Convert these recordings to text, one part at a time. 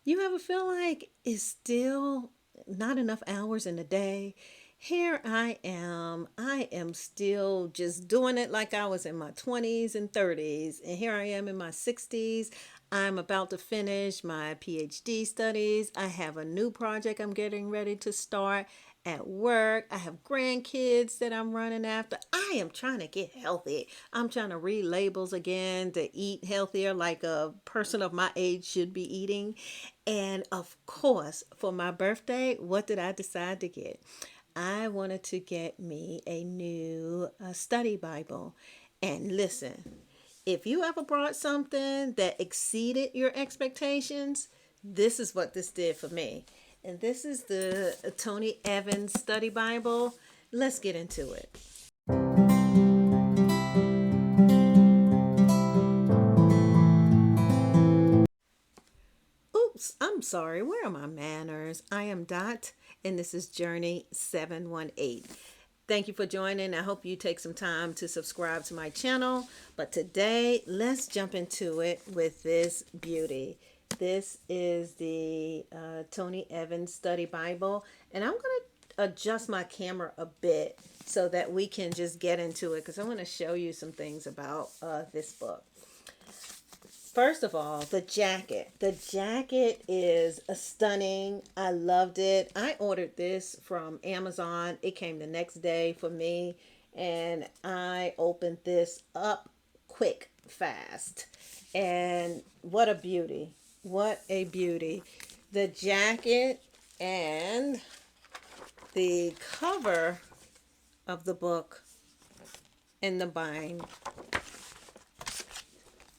You ever feel like it's still not enough hours in the day? Here I am. I am still just doing it like I was in my 20s and 30s. And here I am in my 60s. I'm about to finish my PhD studies. I have a new project I'm getting ready to start at work. I have grandkids that I'm running after. I am trying to get healthy. I'm trying to read labels again to eat healthier like a person of my age should be eating. And of course, for my birthday, what did I decide to get? I wanted to get me a new study Bible. And listen, if you ever brought something that exceeded your expectations, this is what this did for me. And this is the Tony Evans Study Bible. Let's get into it. Oops, I'm sorry. Where are my manners? I am Dot, and this is Journey 718. Thank you for joining. I hope you take some time to subscribe to my channel. But today, let's jump into it with this beauty. This is the Tony Evans Study Bible, and I'm going to adjust my camera a bit so that we can just get into it because I want to show you some things about this book. First of all, the jacket. The jacket is a stunning. I loved it. I ordered this from Amazon. It came the next day for me, and I opened this up quick, fast. And what a beauty. What a beauty. The jacket and the cover of the book and the bind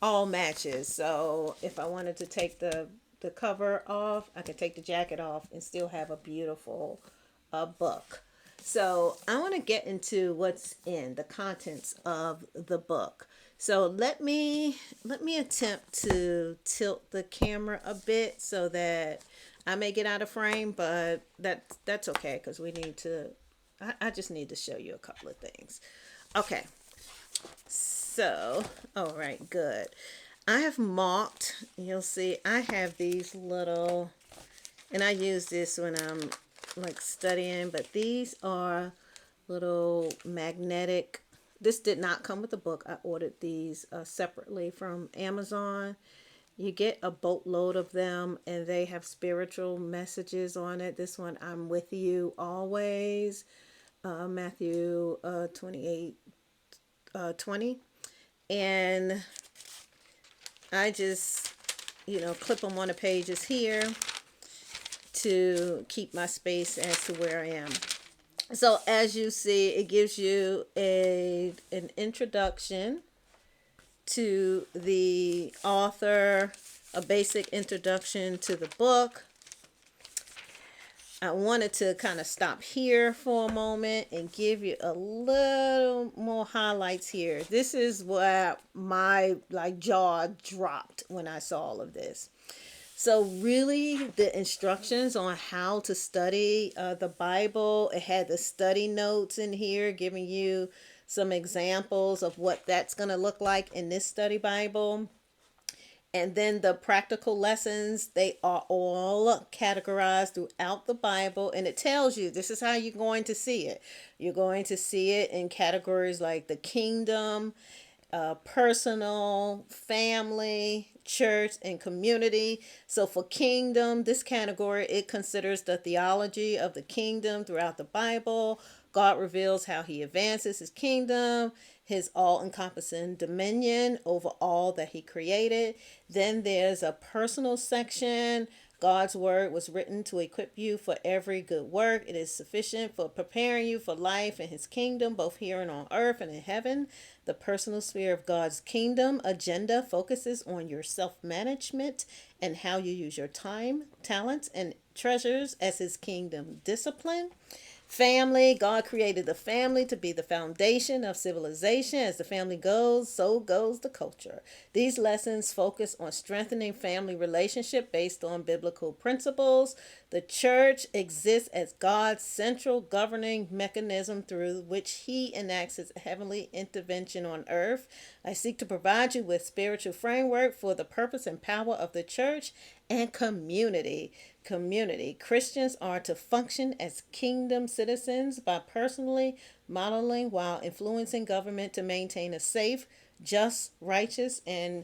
all matches. So if I wanted to take the cover off, I could take the jacket off and still have a beautiful book. So I want to get into what's in the contents of the book. So let me attempt to tilt the camera a bit so that I may get out of frame, but that's okay because we need to. I just need to show you a couple of things. Okay, so, all right, good. I have marked, you'll see, I have these little, and I use this when I'm like studying, but these are little magnetic. This did not come with the book. I ordered these separately from Amazon. You get a boatload of them, and they have spiritual messages on it. This one, I'm with you always. Matthew 28 20. And I just, clip them on the pages here to keep my space as to where I am. So as you see, it gives you an introduction to the author, a basic introduction to the book. I wanted to kind of stop here for a moment and give you a little more highlights here. This is where my jaw dropped when I saw all of this. So really the instructions on how to study the Bible, it had the study notes in here giving you some examples of what that's going to look like in this study Bible. And then the practical lessons, they are all categorized throughout the Bible. And it tells you this is how you're going to see it. You're going to see it in categories like the kingdom, personal, family, church, and community. So for kingdom, this category, it considers the theology of the kingdom throughout the Bible. God reveals how he advances his kingdom, his all-encompassing dominion over all that he created. Then there's a personal section. God's word was written to equip you for every good work. It is sufficient for preparing you for life in his kingdom, both here and on earth and in heaven. The personal sphere of God's kingdom agenda focuses on your self-management and how you use your time, talents, and treasures as his kingdom discipline. Family, God created the family to be the foundation of civilization. As the family goes, so goes the culture. These lessons focus on strengthening family relationship based on biblical principles. The church exists as God's central governing mechanism through which he enacts his heavenly intervention on earth. I seek to provide you with spiritual framework for the purpose and power of the church and community. Community. Christians are to function as kingdom citizens by personally modeling while influencing government to maintain a safe, just, righteous, and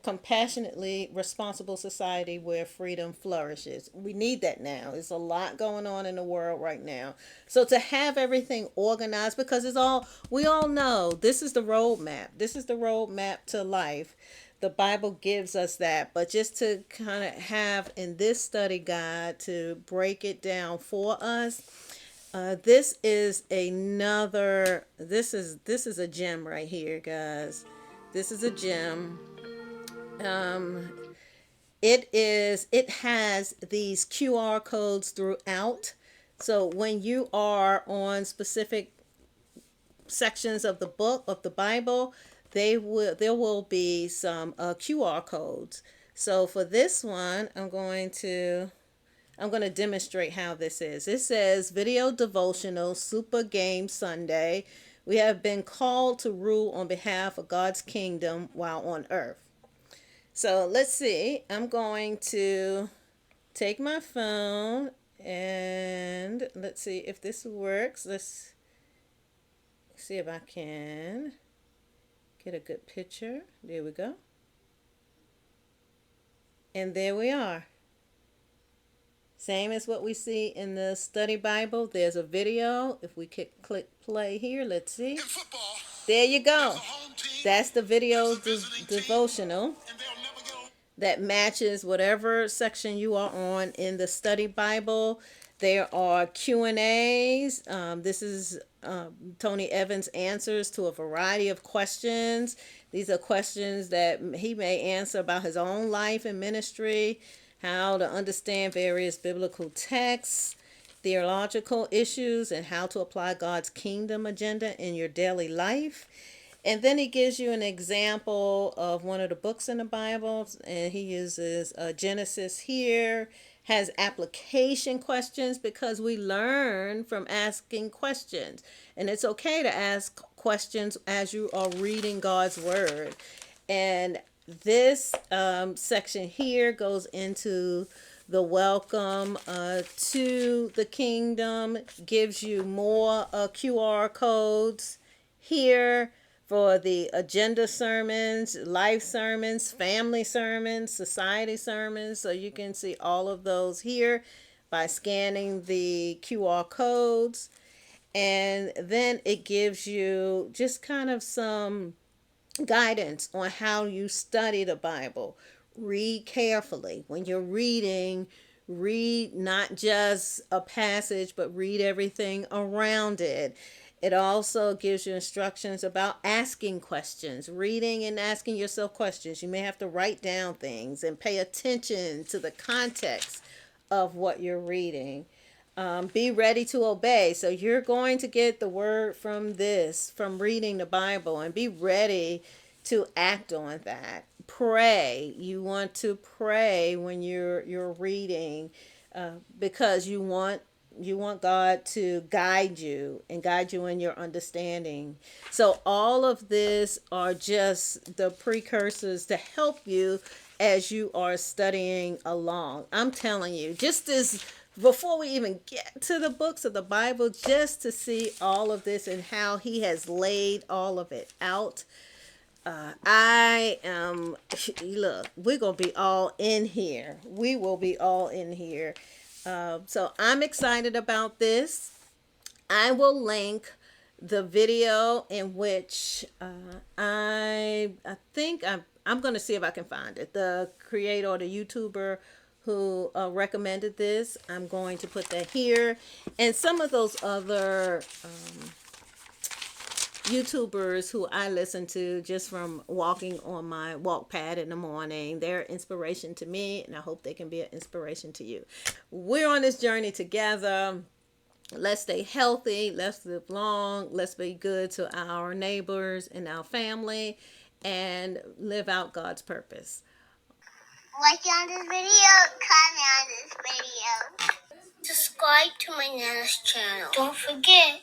compassionately responsible society where freedom flourishes. We need that now. There's a lot going on in the world right now. So to have everything organized, because it's all, we all know this is the roadmap. This is the roadmap to life. The Bible gives us that, but just to kind of have in this study guide to break it down for us, this is another. This is a gem right here, guys. This is a gem. Um, it has these QR codes throughout. So when you are on specific sections of the book of the Bible, there will be some QR codes. So for this one, I'm going to demonstrate how this is. It says video devotional super game Sunday. We have been called to rule on behalf of God's kingdom while on earth. So let's see. I'm going to take my phone and let's see if this works. Let's see if I can get a good picture. There we go. And there we are. Same as what we see in the study Bible. There's a video. If we could click play here, let's see. There you go. That's the video devotional that matches whatever section you are on in the study Bible. There are Q&As. This is Tony Evans' answers to a variety of questions. These are questions that he may answer about his own life and ministry, how to understand various biblical texts, theological issues, and how to apply God's kingdom agenda in your daily life. And then he gives you an example of one of the books in the Bible, and he uses Genesis here, has application questions because we learn from asking questions. And it's okay to ask questions as you are reading God's word. And this section here goes into the welcome to the kingdom, gives you more QR codes here for the agenda sermons, life sermons, family sermons, society sermons. So you can see all of those here by scanning the QR codes. And then it gives you just kind of some guidance on how you study the Bible. Read carefully. When you're reading, read not just a passage, but read everything around it. It also gives you instructions about asking questions, reading and asking yourself questions. You may have to write down things and pay attention to the context of what you're reading. Be ready to obey. So you're going to get the word from this, from reading the Bible, and be ready to act on that. Pray. You want to pray when you're reading, because you want God to guide you and guide you in your understanding. So all of this are just the precursors to help you as you are studying along. I'm telling you, just as before we even get to the books of the Bible, just to see all of this and how he has laid all of it out. I am, look, we're going to be all in here. We will be all in here. So I'm excited about this. I will link the video in which I think I'm going to see if I can find it. The creator or the YouTuber who recommended this, I'm going to put that here. And some of those other YouTubers who I listen to just from walking on my walk pad in the morning. They're inspiration to me, and I hope they can be an inspiration to you. We're on this journey together. Let's stay healthy. Let's live long. Let's be good to our neighbors and our family and live out God's purpose. Like on this video, comment on this video. Subscribe to my Nana's channel. Don't forget.